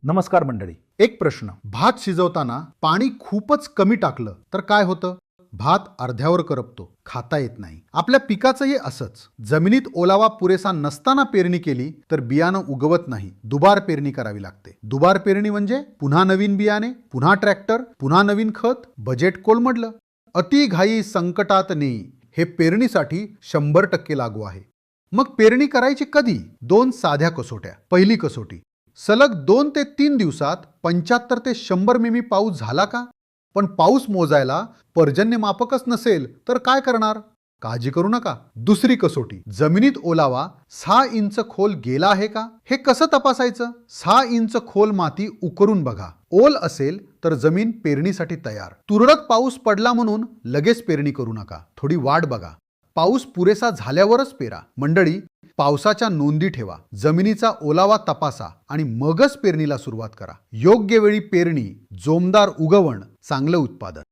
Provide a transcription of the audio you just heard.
नमस्कार मंडळी. एक प्रश्न. भात शिजवताना पाणी खूपच कमी टाकलं तर काय होतं? भात अर्ध्यावर करपतो, खाता येत नाही. आपल्या पिकाचंही असंच. जमिनीत ओलावा पुरेसा नसताना पेरणी केली तर बियाणं उगवत नाही. दुबार पेरणी करावी लागते. दुबार पेरणी म्हणजे पुन्हा नवीन बियाणे, पुन्हा ट्रॅक्टर, पुन्हा नवीन खत, बजेट कोलमडलं. अति घाई संकटात नेई हे पेरणीसाठी 100% लागू आहे. मग पेरणी करायची कधी? 2 साध्या कसोट्या. पहिली कसोटी. सलग 2 ते 3 दिवसात 75 ते 100 मिमी पाऊस झाला का? पण पाऊस मोजायला पर्जन्यमापकच नसेल तर काय करणार? काळजी करू नका. दुसरी कसोटी. जमिनीत ओलावा 6 इंच खोल गेला आहे का? हे कसं तपासायचं? 6 इंच खोल माती उकरून बघा. ओल असेल तर जमीन पेरणीसाठी तयार. तुरळक पाऊस पडला म्हणून लगेच पेरणी करू नका. थोडी वाट बघा. पाऊस पुरेसा झाल्यावरच पेरा. मंडळी, पावसाच्या नोंदी ठेवा, जमिनीचा ओलावा तपासा आणि मगच पेरणीला सुरुवात करा. योग्य वेळी पेरणी, जोमदार उगवण, चांगलं उत्पादन.